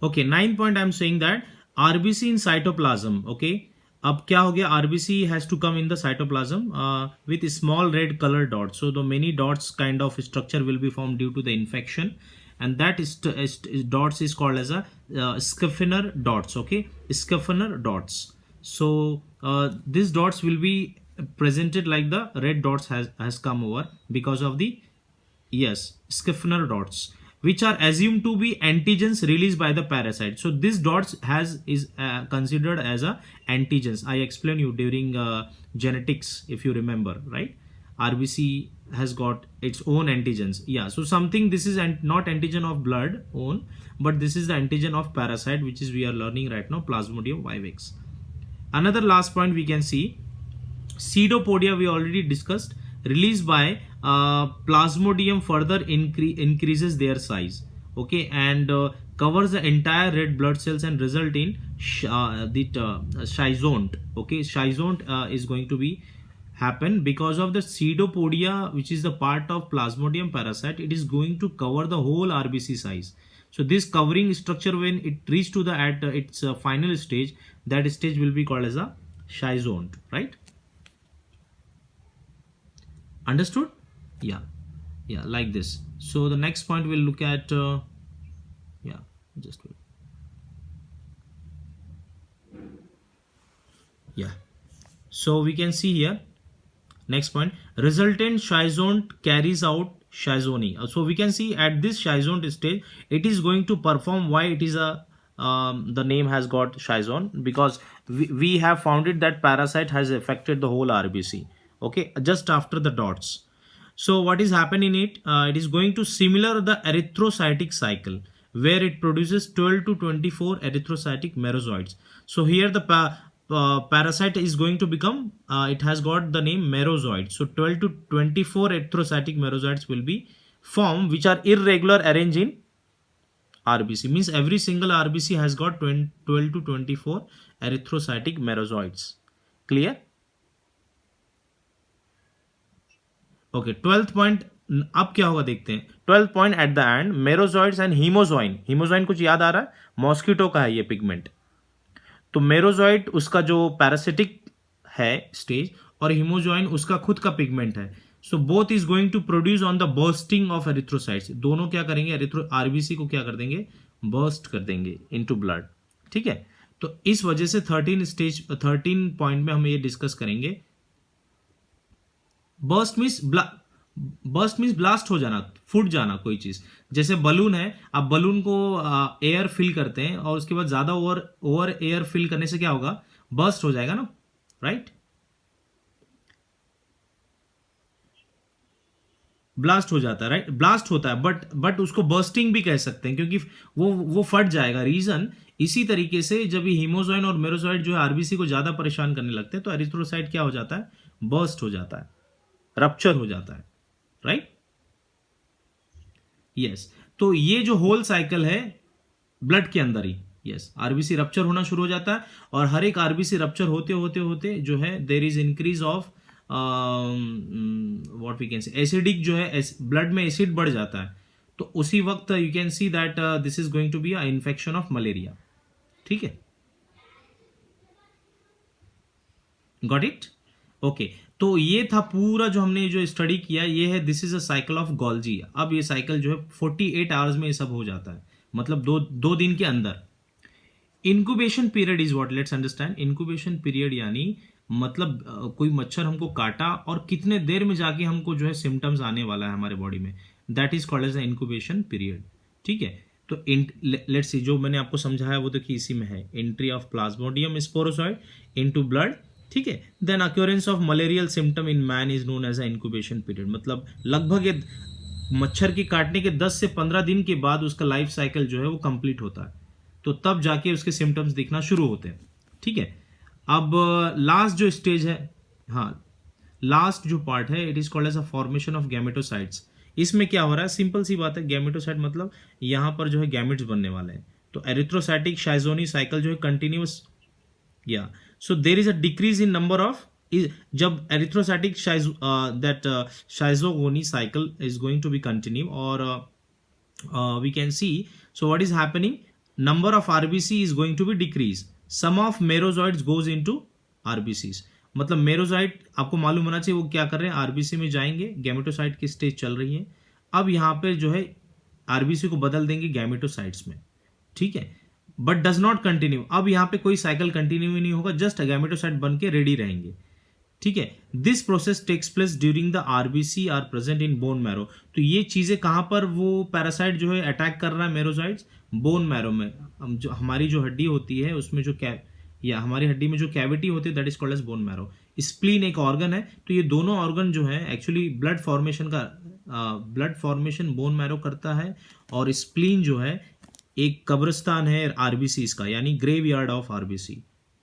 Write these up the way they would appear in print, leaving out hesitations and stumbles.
Okay, 9 point I am saying that RBC in cytoplasm. Okay, अब क्या हो गया, RBC has to come in the cytoplasm with small red colour dots. So the many dots kind of structure will be form due to the infection, and that dots is called as a Schaffner dots. Okay, Schaffner dots. So these dots will be presented like the red dots has come over because of the, yes, Schaffner dots, which are assumed to be antigens released by the parasite. So this dots is considered as a antigens. I explained you during genetics, if you remember, right? RBC has got its own antigens. Yeah, so something, this is not antigen of blood own, but this is the antigen of parasite, which is we are learning right now, Plasmodium vivax. Another last point we can see, pseudopodia we already discussed, released by Plasmodium further increases their size. Okay, and covers the entire red blood cells and result in the schizont. Okay, schizont is going to be happen because of the pseudopodia, which is the part of Plasmodium parasite. It is going to cover the whole RBC size. So this covering structure, when it reach to the at its final stage, that stage will be called as a schizont, right? Understood? Yeah, like this. So the next point we'll look at, yeah, just wait. Yeah, so we can see here, next point, resultant schizont carries out schizony. So we can see at this schizont stage, it is going to perform. Why it is a the name has got schizont, because we have found it that parasite has affected the whole RBC. Okay, just after the dots. So what is happening in it? It is going to similar the erythrocytic cycle, where it produces 12 to 24 erythrocytic merozoites. So here the parasite is going to become, it has got the name merozoid. So 12 to 24 erythrocytic merozoites will be formed, which are irregular arranged in RBC. Means every single RBC has got 12 to 24 erythrocytic merozoites. Clear? Okay, 12th point अब क्या होगा देखते हैं. 12th point at the end, merozoites and hemozoin. Hemozoin कुछ याद आ रहा है, mosquito का है ये पिगमेंट. तो मेरोजॉइड उसका जो पैरासिटिक है स्टेज, और हीमोजॉइन उसका खुद का पिगमेंट है. So both is going to produce on the bursting of erythrocytes. दोनों क्या करेंगे, आरबीसी को क्या कर देंगे, बर्स्ट कर देंगे इनटू ब्लड. ठीक है, तो इस वजह से 13 पॉइंट में हम ये डिस्कस करेंगे. बर्स्ट मीन्स ब्लास्ट हो जाना, फूट जाना कोई चीज. जैसे बलून है, आप बलून को एयर फिल करते हैं और उसके बाद ज्यादा ओवर एयर फिल करने से क्या होगा, बर्स्ट हो जाएगा ना, राइट? ब्लास्ट हो जाता है, राइट? ब्लास्ट होता है, बट उसको बर्स्टिंग भी कह सकते हैं, क्योंकि वो फट जाएगा. रीजन इसी तरीके से जब ये हीमोजॉइन और मेरोजॉइड जो है आरबीसी को ज्यादा परेशान करने लगते हैं, तो एरिथ्रोसाइट क्या हो जाता है, बर्स्ट हो जाता है, रप्चर हो जाता है, राइट? यस, तो ये जो होल साइकिल है ब्लड के अंदर ही, यस, आरबीसी रप्चर होना शुरू हो जाता है. और हर एक आरबीसी रप्चर होते होते होते जो है, there is increase of what we can say, acidic जो है, ब्लड में एसिड बढ़ जाता है. तो उसी वक्त you can see that this is going to be a infection of malaria. ठीक है, गॉट इट? ओके, तो ये था पूरा जो हमने जो स्टडी किया, ये है, this is a cycle of Golgi. अब ये साइकिल जो है 48 आवर्स में ये सब हो जाता है, मतलब दो दिन के अंदर. Incubation period is what, let's understand. Incubation period यानी मतलब कोई मच्छर हमको काटा और कितने देर में जाके हमको जो है सिम्टम्स आने वाला है हमारे बॉडी में, that is called as the incubation period. ठीक है, तो लेट्स सी, जो मैंने आपको समझाया वो देखिए इसी में है, entry of plasmodium sporozoite into blood. ठीक है, then occurrence of malarial symptom in man is known as a incubation period. मतलब लगभग मच्छर के काटने के 10 से 15 दिन के बाद उसका लाइफ साइकिल जो है वो कंप्लीट होता है, तो तब जाके उसके सिम्टम्स दिखना शुरू होते हैं. ठीक है, अब लास्ट जो स्टेज है, हाँ, लास्ट जो पार्ट है, it is called as a formation of gametocytes. इसमें क्या हो रहा है, सिंपल सी बात है, गैमेटोसाइट मतलब यहां पर जो है गैमेट्स बनने वाले हैं. तो एरिथ्रोसाइटिक शाइजोनी साइकिल जो है कंटिन्यूस, या so there is a decrease in number of, जब erythrocytic that schizogony cycle is going to be continue, और we can see, so what is happening, number of RBC is going to be decrease. Sum of merozoites goes into RBCs. मतलब मेरोजाइट आपको मालूम होना चाहिए वो क्या कर रहे हैं, आरबीसी में जाएंगे, गैमेटोसाइट की स्टेज चल रही है, अब यहाँ पे जो है आरबीसी को बदल देंगे गैमेटोसाइट्स में, ठीक है, बट डज नॉट कंटिन्यू, अब यहाँ पे कोई साइकिल कंटिन्यू नहीं होगा, जस्ट गैमेटोसाइट बन के रेडी रहेंगे, ठीक है। This process takes place during the RBC are present in bone marrow. तो ये चीजें कहां पर वो पैरासाइट जो है अटैक कर रहा है मेरोजाइट्स, बोन मैरो में, जो हमारी जो हड्डी होती है उसमें जो या हमारी हड्डी में जो कैविटी होती है that is called as bone marrow. Spleen एक ऑर्गन है, तो ये दोनों ऑर्गन जो है actually blood formation bone marrow करता है, और स्प्लीन जो है एक कब्रिस्तान है आरबीसी का, यानी ग्रेव यार्ड ऑफ आरबीसी,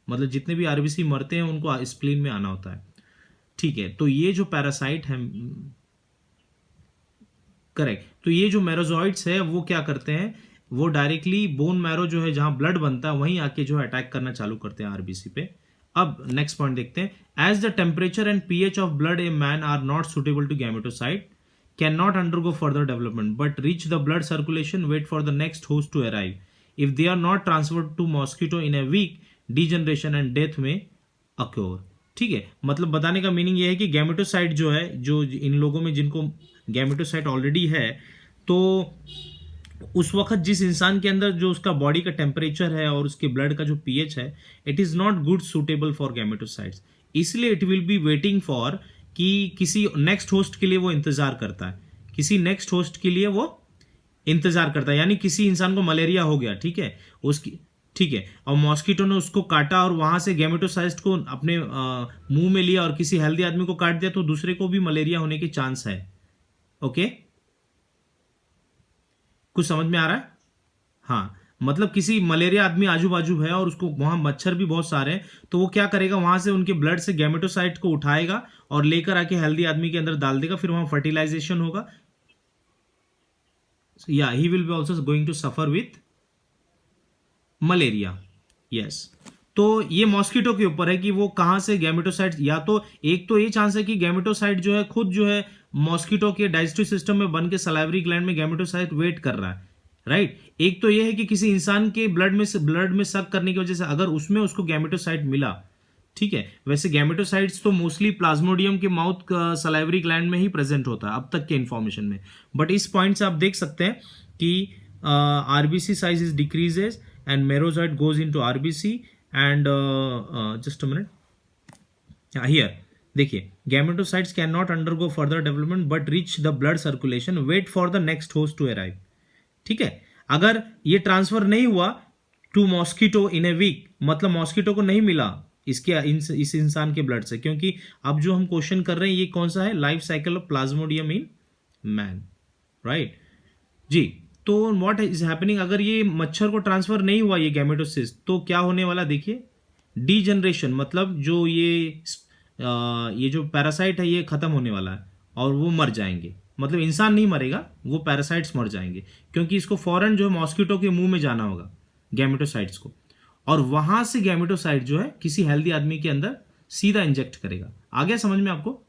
मतलब जितने भी आरबीसी मरते हैं उनको स्प्लीन में आना होता है, ठीक है। तो ये जो पैरासाइट है, करेक्ट, तो ये जो मेरोजॉइड्स है वो क्या करते हैं, वो डायरेक्टली बोन मैरो जो है जहां ब्लड बनता है वहीं आके जो है अटैक करना चालू करते हैं आरबीसी पे। अब नेक्स्ट पॉइंट देखते हैं, as the temperature and pH of blood a man are not suitable to gametocyte can not undergo further development but reach the blood circulation, wait for the next host to arrive, if they are not transferred to mosquito in a week, degeneration and death में occur, ठीक है। मतलब बताने का meaning ये है कि gametocyte जो है, जो इन लोगों में जिनको गैमेटोसाइट ऑलरेडी है, तो उस वक्त जिस इंसान के अंदर जो उसका बॉडी का टेम्परेचर है और उसके ब्लड का जो पीएच है, it is not good suitable for gametocytes, इसलिए it will be waiting for कि किसी नेक्स्ट होस्ट के लिए वो इंतजार करता है, किसी नेक्स्ट होस्ट के लिए वो इंतजार करता है, यानी किसी इंसान को मलेरिया हो गया, ठीक है, उसकी, ठीक है, और मॉस्किटो ने उसको काटा और वहां से गैमेटोसाइट को अपने मुंह में लिया और किसी हेल्दी आदमी को काट दिया, तो दूसरे को भी मलेरिया होने के चांस है, ओके, कुछ समझ में आ रहा है? हाँ, मतलब किसी मलेरिया आदमी आजू बाजू है और उसको वहां मच्छर भी बहुत सारे हैं, तो वो क्या करेगा, वहां से उनके ब्लड से गैमेटोसाइट को उठाएगा और लेकर आके हेल्दी आदमी के अंदर डाल देगा, फिर वहां फर्टिलाइजेशन होगा, या he will be also going to suffer with malaria, yes. तो ये मॉस्किटो के ऊपर है कि वो कहां से गैमेटोसाइट, या तो एक तो ये चांस है कि गैमेटोसाइट जो है खुद जो है मॉस्किटो के डाइजेस्टिव सिस्टम में बन के सलाइवरी ग्लैंड में गैमेटोसाइट वेट कर रहा है, राइट। एक तो ये है कि किसी इंसान के ब्लड में सक करने की वजह से अगर उसमें उसको गैमेटोसाइट मिला, ठीक है। वैसे गैमेटोसाइट्स तो मोस्टली प्लाज्मोडियम के माउथ सलाइवरी ग्लैंड में ही प्रेजेंट होता है अब तक के इंफॉर्मेशन में, बट इस पॉइंट से आप देख सकते हैं कि RBC size is decreases and merozoite goes into RBC and just a minute, here देखिए, gametocytes can not undergo further development but reach the blood circulation, wait for the next host to arrive, ठीक है। अगर ये transfer नहीं हुआ to mosquito in a week, मतलब mosquito को नहीं मिला इस इंसान के ब्लड से, क्योंकि अब जो हम क्वेश्चन कर रहे हैं ये कौन सा है, life cycle of plasmodium in man, right जी। तो व्हाट इज हैपनिंग, अगर ये मच्छर को ट्रांसफर नहीं हुआ ये गैमेटोसिस, तो क्या होने वाला देखिए, डीजनरेशन, मतलब जो ये जो पैरासाइट है ये खत्म होने वाला है और वो मर जाएंगे, मतलब इंसान नहीं मरेगा, वो पैरासाइट्स मर जाएंगे, क्योंकि इसको फौरन जो है मॉस्किटो के मुंह में जाना होगा गैमेटोसाइट्स को, और वहां से गैमेटोसाइट जो है किसी हेल्दी आदमी के अंदर सीधा इंजेक्ट करेगा। आ गया समझ में आपको?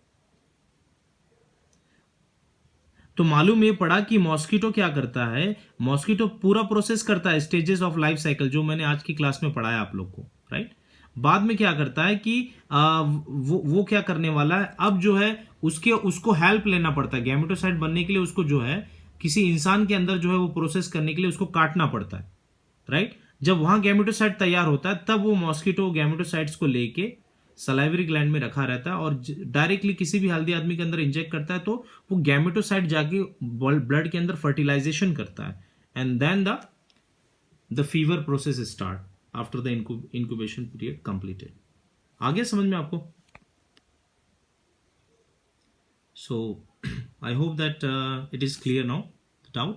तो मालूम ये पड़ा कि मॉस्किटो क्या करता है, मॉस्किटो पूरा प्रोसेस करता है, स्टेजेस ऑफ लाइफ साइकिल, जो मैंने आज की क्लास में पढ़ाया आप लोग को, राइट। बाद में क्या करता है कि वो क्या करने वाला है, अब जो है उसको हेल्प लेना पड़ता है गैमेटोसाइट बनने के लिए, उसको जो है किसी इंसान के अंदर जो है वो प्रोसेस करने के लिए उसको काटना पड़ता है, राइट। जब वहां गैमेटोसाइट तैयार होता है तब वो मॉस्किटो गैमेटोसाइट्स को लेके सलाइवरी ग्लैंड में रखा रहता है और डायरेक्टली किसी भी हेल्दी आदमी के अंदर इंजेक्ट करता है, तो वो गैमेटोसाइट जाके ब्लड के अंदर फर्टिलाइजेशन करता है, and then the fever process start after the incubation period completed. आगे समझ में आपको? So I hope that it is clear now, doubt.